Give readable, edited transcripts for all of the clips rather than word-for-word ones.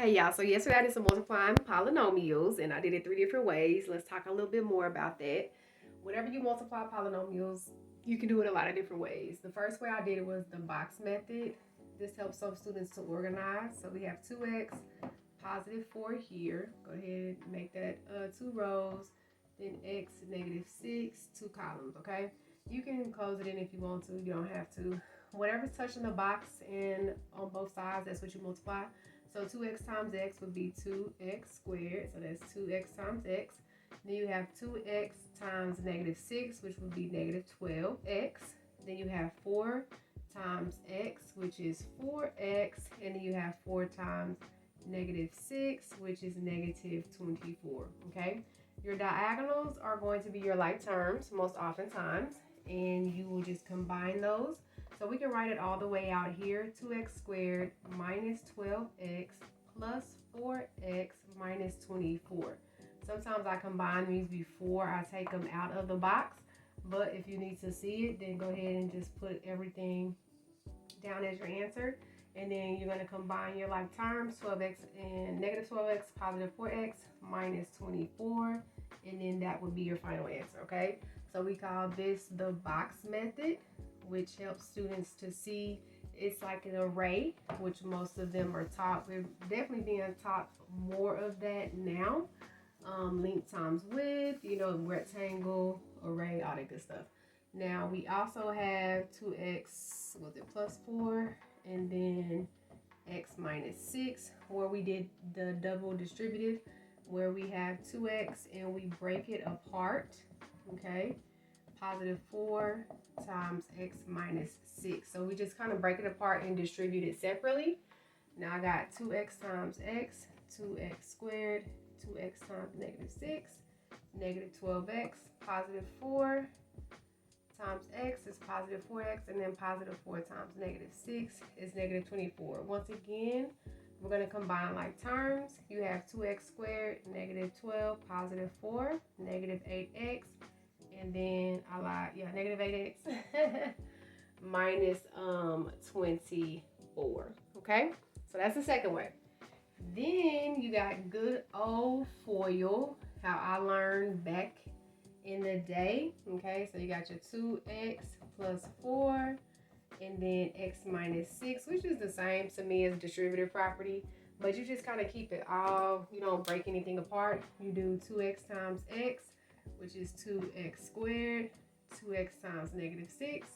Hey y'all, so yesterday I did some multiplying polynomials and I did it 3 different ways. Let's talk a little bit more about that. Whenever you multiply polynomials, you can do it a lot of different ways. The first way I did it was the box method. This helps some students to organize. So we have 2x, positive 4 here. Go ahead and make that 2 rows. Then x, negative 6, 2 columns, okay? You can close it in if you want to. You don't have to. Whatever's touching the box and on both sides, that's what you multiply. So 2x times x would be 2x squared. So that's 2x times x. Then you have 2x times negative 6, which would be negative 12x. Then you have 4 times x, which is 4x. And then you have 4 times negative 6, which is negative 24. Okay? Your diagonals are going to be your like terms most oftentimes. And you will just combine those. So we can write it all the way out here. 2x squared minus 12x plus 4x minus 24. Sometimes I combine these before I take them out of the box. But if you need to see it, then go ahead and just put everything down as your answer. And then you're going to combine your like terms, 12x and negative 12x, positive 4x minus 24. And then that would be your final answer, okay? So we call this the box method, which helps students to see it's like an array, which most of them are taught. We're definitely being taught more of that now. Length times width, rectangle, array, all that good stuff. Now we also have 2x, was it plus 4, and then x minus 6, where we did the double distributive, where we have 2x and we break it apart, okay? Positive 4 times x minus 6. So we just kind of break it apart and distribute it separately. Now I got 2x times x, 2x squared, 2x times negative 6, negative 12x, positive 4 times x is positive 4x, and then positive 4 times negative 6 is negative 24. Once again, we're going to combine like terms. You have 2x squared, negative 12, positive 4, negative 8x, and then negative 8x minus 24. Okay, so that's the second way. Then you got good old FOIL, how I learned back in the day. Okay, so you got your 2x plus 4 and then x minus 6, which is the same to me as distributive property, but you just kind of keep it all, you don't break anything apart. You do 2x times x, which is 2x squared, 2x times negative 6,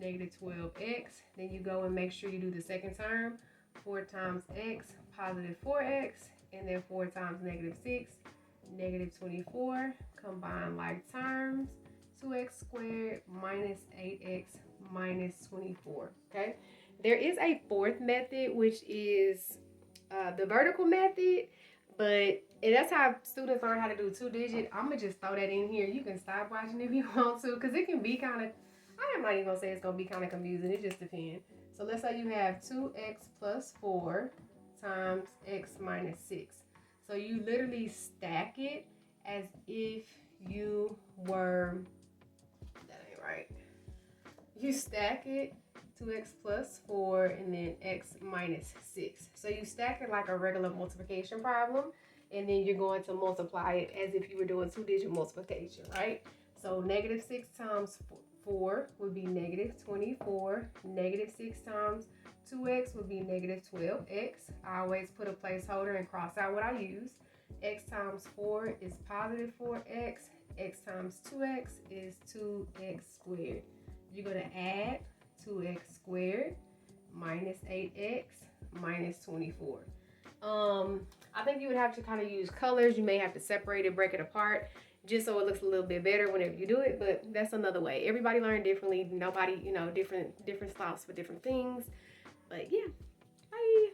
negative 12x. Then you go and make sure you do the second term, 4 times x, positive 4x, and then 4 times negative 6, negative 24. Combine like terms, 2x squared minus 8x minus 24, okay? There is a fourth method, which is the vertical method, but that's how students learn how to do 2-digit. I'm gonna just throw that in here. You can stop watching if you want to, because it can be kind of, I'm not even gonna say it's gonna be kind of confusing. It just depends. So let's say you have 2x plus 4 times x minus 6. So you literally stack it as if you were, that ain't right. You stack it 2x plus 4 and then x minus 6. So you stack it like a regular multiplication problem, and then you're going to multiply it as if you were doing 2-digit multiplication, right? So negative 6 times 4 would be negative 24. Negative 6 times 2x would be negative 12x. I always put a placeholder and cross out what I use. X times 4 is positive 4x. X times 2x is 2x squared. You're going to add 2x squared minus 8x minus 24. I think you would have to kind of use colors. You may have to separate it, break it apart, just so it looks a little bit better whenever you do it, but that's another way. Everybody learned differently. Nobody, different styles for different things. But yeah, bye.